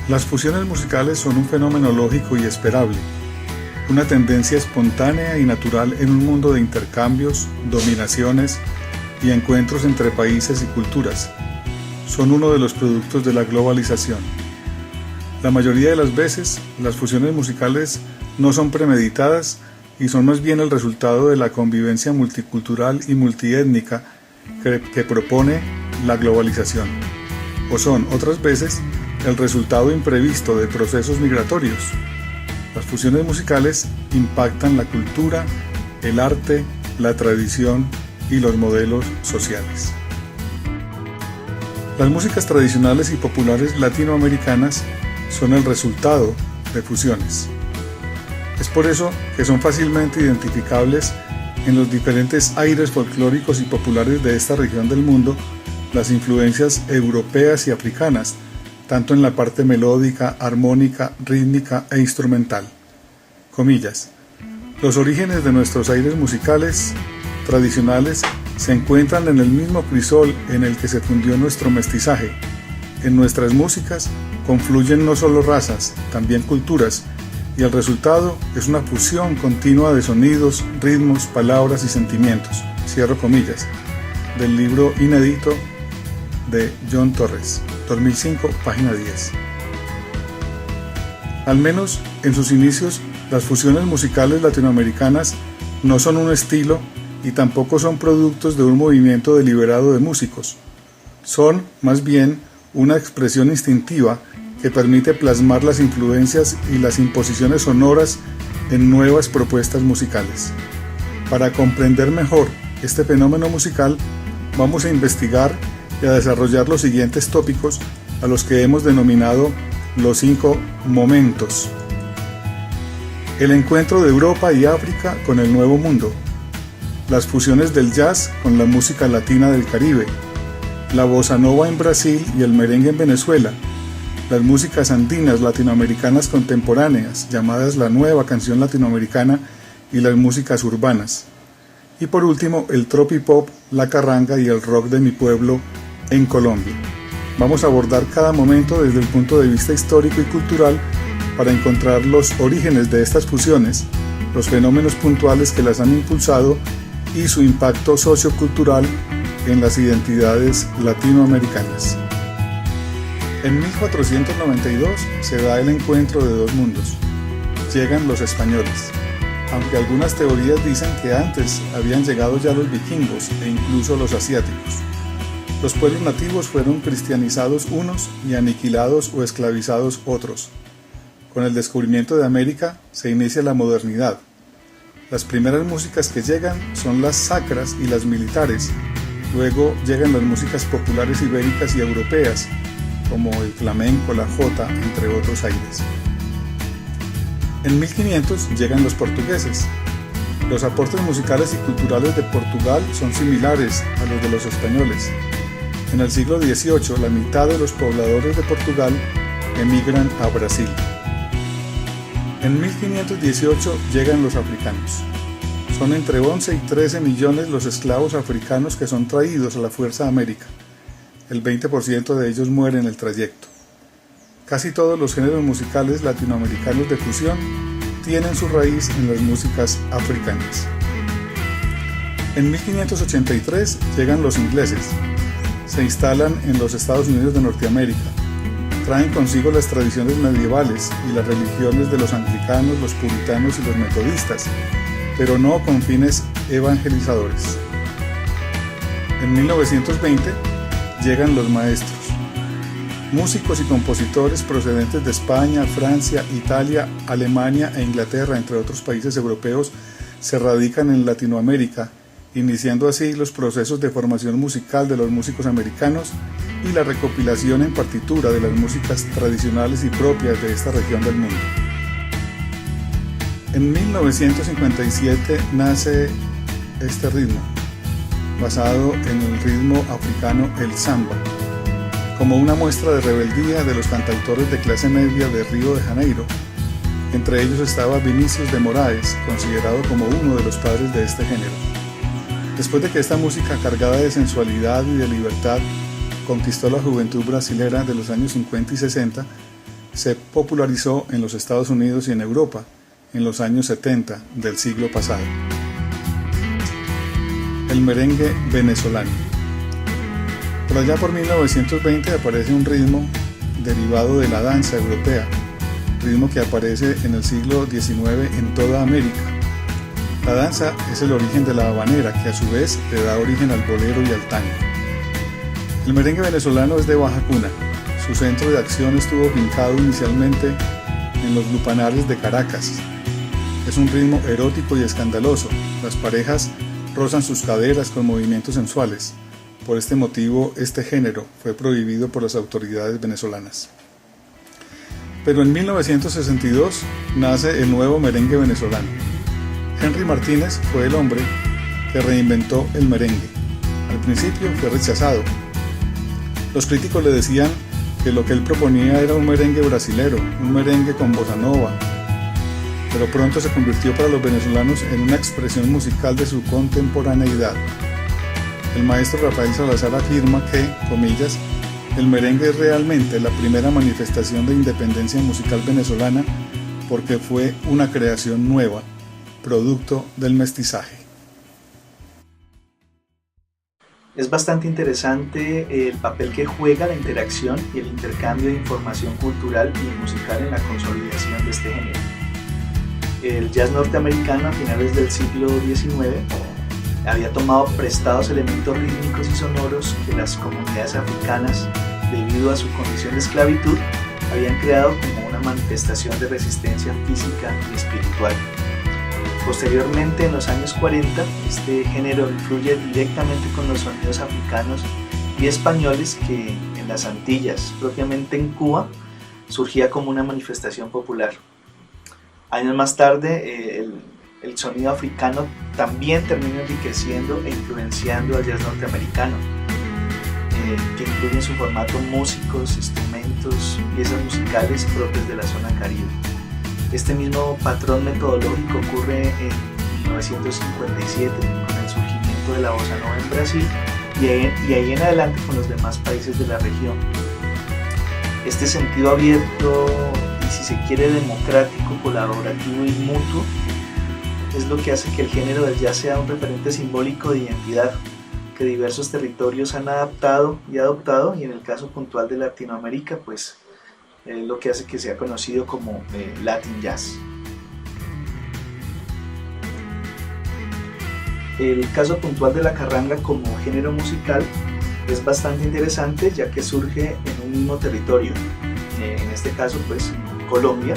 Las fusiones musicales son un fenómeno lógico y esperable, una tendencia espontánea y natural en un mundo de intercambios, dominaciones y encuentros entre países y culturas. Son uno de los productos de la globalización. La mayoría de las veces, las fusiones musicales no son premeditadas y son más bien el resultado de la convivencia multicultural y multiétnica que propone la globalización, o son otras veces el resultado imprevisto de procesos migratorios. Las fusiones musicales impactan la cultura, el arte, la tradición y los modelos sociales. Las músicas tradicionales y populares latinoamericanas son el resultado de fusiones. Es por eso que son fácilmente identificables en los diferentes aires folclóricos y populares de esta región del mundo las influencias europeas y africanas, tanto en la parte melódica, armónica, rítmica e instrumental. Comillas. Los orígenes de nuestros aires musicales tradicionales se encuentran en el mismo crisol en el que se fundió nuestro mestizaje. En nuestras músicas confluyen no solo razas, también culturas, y el resultado es una fusión continua de sonidos, ritmos, palabras y sentimientos. Cierro comillas. Del libro inédito de John Torres, 2005, página 10. Al menos en sus inicios, las fusiones musicales latinoamericanas no son un estilo y tampoco son productos de un movimiento deliberado de músicos. Son, más bien, una expresión instintiva que permite plasmar las influencias y las imposiciones sonoras en nuevas propuestas musicales. Para comprender mejor este fenómeno musical, vamos a investigar y a desarrollar los siguientes tópicos a los que hemos denominado los 5 momentos. El encuentro de Europa y África con el Nuevo Mundo, las fusiones del jazz con la música latina del Caribe, la bossa nova en Brasil y el merengue en Venezuela, las músicas andinas latinoamericanas contemporáneas, llamadas la nueva canción latinoamericana, y las músicas urbanas. Y por último, el tropipop, la carranga y el rock de mi pueblo en Colombia. Vamos a abordar cada momento desde el punto de vista histórico y cultural para encontrar los orígenes de estas fusiones, los fenómenos puntuales que las han impulsado y su impacto sociocultural en las identidades latinoamericanas. En 1492 se da el encuentro de dos mundos. Llegan los españoles, aunque algunas teorías dicen que antes habían llegado ya los vikingos e incluso los asiáticos. Los pueblos nativos fueron cristianizados unos y aniquilados o esclavizados otros. Con el descubrimiento de América se inicia la modernidad. Las primeras músicas que llegan son las sacras y las militares. Luego llegan las músicas populares ibéricas y europeas, como el flamenco, la jota, entre otros aires. En 1500 llegan los portugueses. Los aportes musicales y culturales de Portugal son similares a los de los españoles. En el siglo XVIII, la mitad de los pobladores de Portugal emigran a Brasil. En 1518 llegan los africanos. Son entre 11 y 13 millones los esclavos africanos que son traídos a la fuerza a América. El 20% de ellos muere en el trayecto. Casi todos los géneros musicales latinoamericanos de fusión tienen su raíz en las músicas africanas. En 1583 llegan los ingleses. Se instalan en los Estados Unidos de Norteamérica. Traen consigo las tradiciones medievales y las religiones de los anglicanos, los puritanos y los metodistas, pero no con fines evangelizadores. En 1920 llegan los maestros. Músicos y compositores procedentes de España, Francia, Italia, Alemania e Inglaterra, entre otros países europeos, se radican en Latinoamérica, iniciando así los procesos de formación musical de los músicos americanos y la recopilación en partitura de las músicas tradicionales y propias de esta región del mundo. En 1957 nace este ritmo, basado en el ritmo africano el samba, como una muestra de rebeldía de los cantautores de clase media de Río de Janeiro. Entre ellos estaba Vinícius de Moraes, considerado como uno de los padres de este género. Después de que esta música cargada de sensualidad y de libertad conquistó la juventud brasilera de los años 50 y 60, se popularizó en los Estados Unidos y en Europa en los años 70 del siglo pasado. El merengue venezolano. Por allá por 1920 aparece un ritmo derivado de la danza europea, ritmo que aparece en el siglo XIX en toda América. La danza es el origen de la habanera, que a su vez le da origen al bolero y al tango. El merengue venezolano es de baja cuna. Su centro de acción estuvo fincado inicialmente en los lupanares de Caracas. Es un ritmo erótico y escandaloso. Las parejas rozan sus caderas con movimientos sensuales. Por este motivo, este género fue prohibido por las autoridades venezolanas. Pero en 1962 nace el nuevo merengue venezolano. Henry Martínez fue el hombre que reinventó el merengue. Al principio fue rechazado. Los críticos le decían que lo que él proponía era un merengue brasilero, un merengue con bossa nova, pero pronto se convirtió para los venezolanos en una expresión musical de su contemporaneidad. El maestro Rafael Salazar afirma que, comillas, el merengue es realmente la primera manifestación de independencia musical venezolana porque fue una creación nueva, producto del mestizaje. Es bastante interesante el papel que juega la interacción y el intercambio de información cultural y musical en la consolidación de este género. El jazz norteamericano a finales del siglo XIX había tomado prestados elementos rítmicos y sonoros que las comunidades africanas, debido a su condición de esclavitud, habían creado como una manifestación de resistencia física y espiritual. Posteriormente, en los años 40, este género influye directamente con los sonidos africanos y españoles que en las Antillas, propiamente en Cuba, surgía como una manifestación popular. Años más tarde, el sonido africano también termina enriqueciendo e influenciando al jazz norteamericano, que incluye en su formato músicos, instrumentos, piezas musicales propias de la zona caribe. Este mismo patrón metodológico ocurre en 1957 con el surgimiento de la bossa nova en Brasil y ahí en adelante con los demás países de la región. Este sentido abierto y, si se quiere, democrático, colaborativo y mutuo es lo que hace que el género del jazz sea un referente simbólico de identidad que diversos territorios han adaptado y adoptado, y en el caso puntual de Latinoamérica, pues lo que hace que sea conocido como Latin Jazz. El caso puntual de la carranga como género musical es bastante interesante, ya que surge en un mismo territorio, en este caso pues Colombia,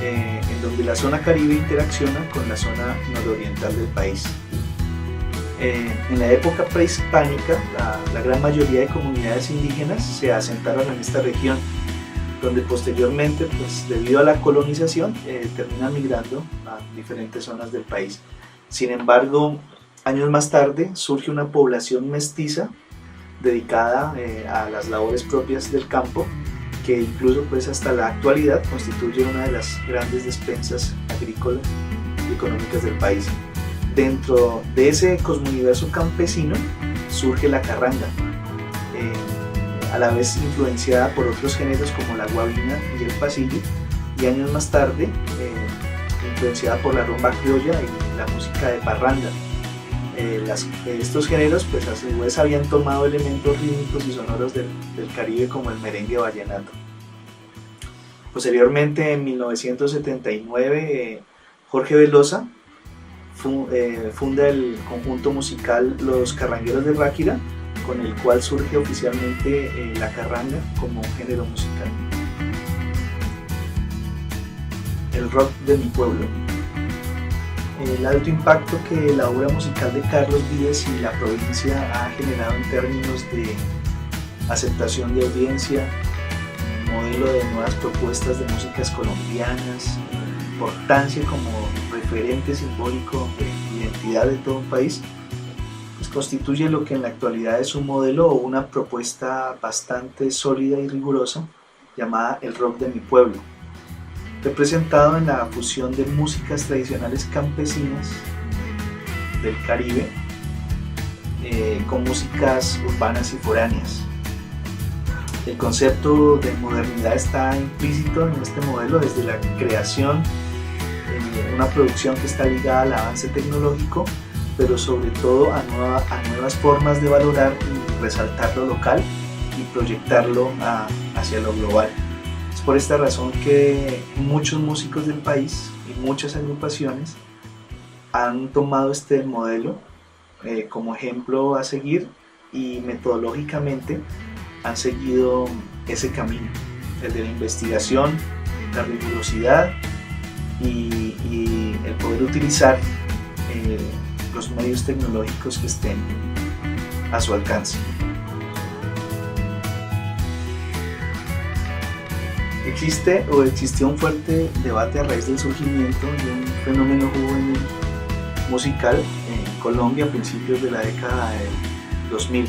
en donde la zona caribe interacciona con la zona nororiental del país. En la época prehispánica, la gran mayoría de comunidades indígenas se asentaron en esta región, donde posteriormente, pues, debido a la colonización, terminan migrando a diferentes zonas del país. Sin embargo, años más tarde surge una población mestiza dedicada a las labores propias del campo, que incluso pues, hasta la actualidad constituye una de las grandes despensas agrícolas y económicas del país. Dentro de ese cosmouniverso campesino surge la carranga, a la vez influenciada por otros géneros como la guabina y el pasillo, y años más tarde influenciada por la rumba criolla y la música de parranda. Estos géneros pues a su vez habían tomado elementos rítmicos y sonoros del Caribe, como el merengue vallenato. Posteriormente, en 1979, Jorge Velosa funda el conjunto musical Los Carrangueros de Ráquira, con el cual surge oficialmente la carranga como un género musical. El rock de mi pueblo. El alto impacto que la obra musical de Carlos Vives y la provincia ha generado en términos de aceptación de audiencia, modelo de nuevas propuestas de músicas colombianas, importancia como referente simbólico de identidad de todo un país, pues constituye lo que en la actualidad es un modelo o una propuesta bastante sólida y rigurosa llamada el rock de mi pueblo, representado en la fusión de músicas tradicionales campesinas del Caribe con músicas urbanas y foráneas. El concepto de modernidad está implícito en este modelo desde la creación, una producción que está ligada al avance tecnológico, pero sobre todo a nuevas formas de valorar y resaltar lo local y proyectarlo hacia lo global. Es por esta razón que muchos músicos del país y muchas agrupaciones han tomado este modelo como ejemplo a seguir y metodológicamente han seguido ese camino, el de la investigación, la rigurosidad y el poder utilizar los medios tecnológicos que estén a su alcance. Existió un fuerte debate a raíz del surgimiento de un fenómeno juvenil musical en Colombia a principios de la década del 2000,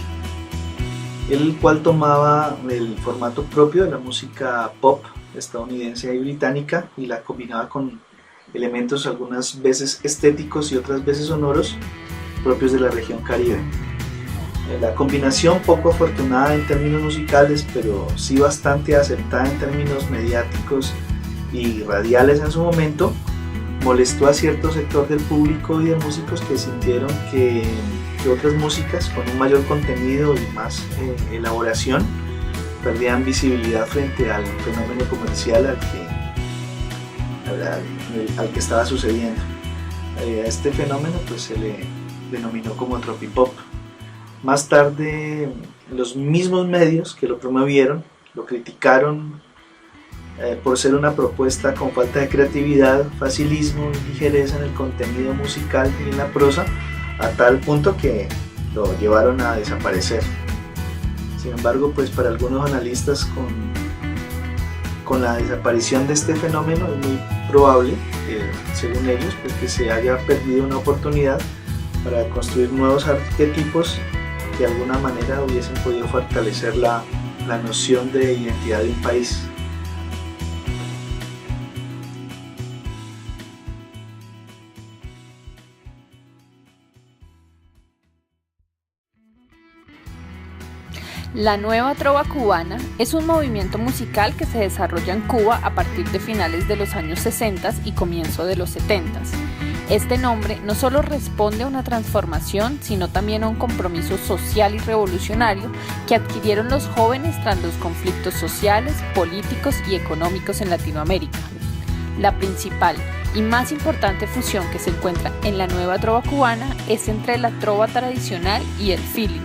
el cual tomaba el formato propio de la música pop estadounidense y británica y la combinaba con elementos algunas veces estéticos y otras veces sonoros propios de la región Caribe. La combinación poco afortunada en términos musicales, pero sí bastante acertada en términos mediáticos y radiales en su momento, molestó a cierto sector del público y de músicos que sintieron que otras músicas con un mayor contenido y más elaboración perdían visibilidad frente al fenómeno comercial al que estaba sucediendo. A este fenómeno pues se le denominó como tropipop. Más tarde los mismos medios que lo promovieron lo criticaron por ser una propuesta con falta de creatividad, facilismo y ligereza en el contenido musical y en la prosa, a tal punto que lo llevaron a desaparecer. Sin embargo, pues para algunos analistas con la desaparición de este fenómeno es muy probable, según ellos, pues que se haya perdido una oportunidad para construir nuevos arquetipos que de alguna manera hubiesen podido fortalecer la noción de identidad de un país. La nueva trova cubana es un movimiento musical que se desarrolla en Cuba a partir de finales de los años 60 y comienzo de los 70. Este nombre no solo responde a una transformación, sino también a un compromiso social y revolucionario que adquirieron los jóvenes tras los conflictos sociales, políticos y económicos en Latinoamérica. La principal y más importante fusión que se encuentra en la nueva trova cubana es entre la trova tradicional y el feeling.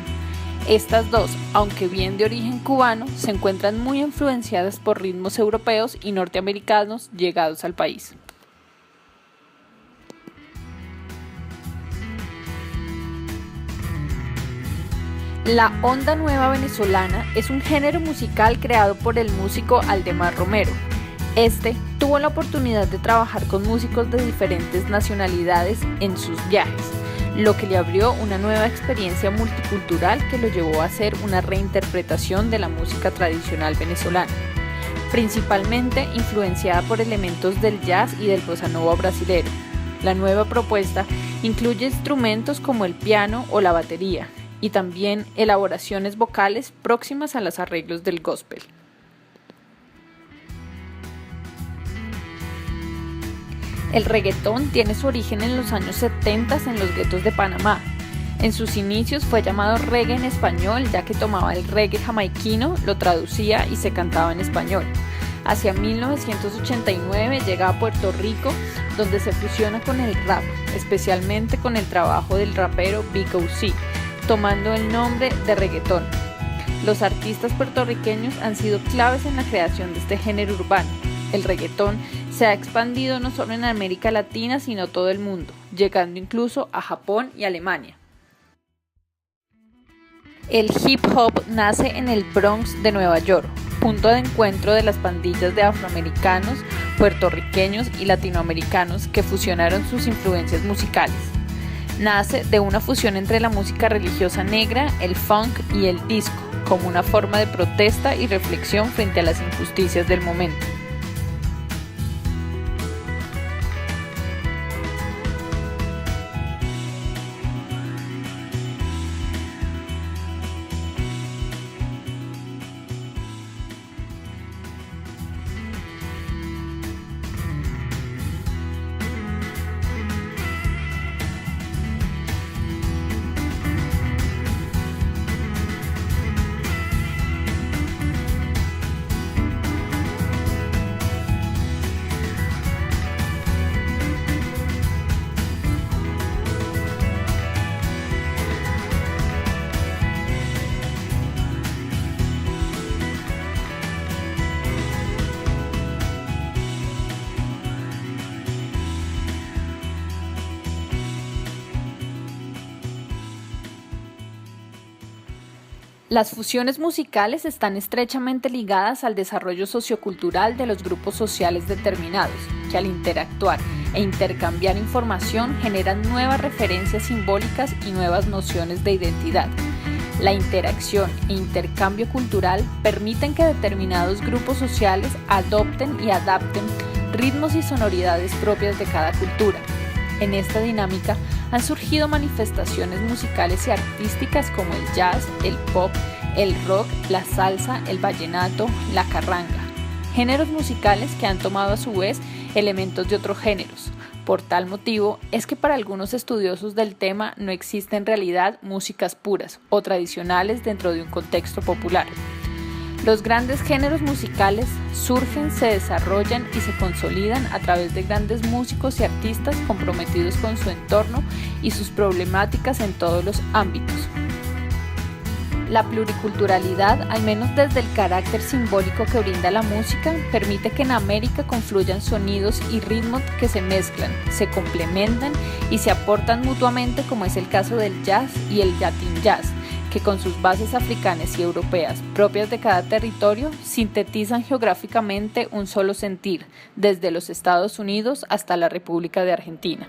Estas dos, aunque bien de origen cubano, se encuentran muy influenciadas por ritmos europeos y norteamericanos llegados al país. La onda nueva venezolana es un género musical creado por el músico Aldemar Romero. Este tuvo la oportunidad de trabajar con músicos de diferentes nacionalidades en sus viajes, lo que le abrió una nueva experiencia multicultural que lo llevó a hacer una reinterpretación de la música tradicional venezolana, principalmente influenciada por elementos del jazz y del bossa nova brasilero. La nueva propuesta incluye instrumentos como el piano o la batería, y también elaboraciones vocales próximas a los arreglos del gospel. El reggaetón tiene su origen en los años 70 en los guetos de Panamá. En sus inicios fue llamado reggae en español, ya que tomaba el reggae jamaiquino, lo traducía y se cantaba en español. Hacia 1989 llega a Puerto Rico, donde se fusiona con el rap, especialmente con el trabajo del rapero Big O.C., tomando el nombre de reggaetón. Los artistas puertorriqueños han sido claves en la creación de este género urbano. El reggaetón se ha expandido no solo en América Latina, sino todo el mundo, llegando incluso a Japón y Alemania. El hip hop nace en el Bronx de Nueva York, punto de encuentro de las pandillas de afroamericanos, puertorriqueños y latinoamericanos que fusionaron sus influencias musicales. Nace de una fusión entre la música religiosa negra, el funk y el disco, como una forma de protesta y reflexión frente a las injusticias del momento. Las fusiones musicales están estrechamente ligadas al desarrollo sociocultural de los grupos sociales determinados, que al interactuar e intercambiar información generan nuevas referencias simbólicas y nuevas nociones de identidad. La interacción e intercambio cultural permiten que determinados grupos sociales adopten y adapten ritmos y sonoridades propias de cada cultura. En esta dinámica han surgido manifestaciones musicales y artísticas como el jazz, el pop, el rock, la salsa, el vallenato, la carranga. Géneros musicales que han tomado a su vez elementos de otros géneros. Por tal motivo es que para algunos estudiosos del tema no existe en realidad músicas puras o tradicionales dentro de un contexto popular. Los grandes géneros musicales surgen, se desarrollan y se consolidan a través de grandes músicos y artistas comprometidos con su entorno y sus problemáticas en todos los ámbitos. La pluriculturalidad, al menos desde el carácter simbólico que brinda la música, permite que en América confluyan sonidos y ritmos que se mezclan, se complementan y se aportan mutuamente, como es el caso del jazz y el Latin jazz, que con sus bases africanas y europeas propias de cada territorio, sintetizan geográficamente un solo sentir, desde los Estados Unidos hasta la República de Argentina.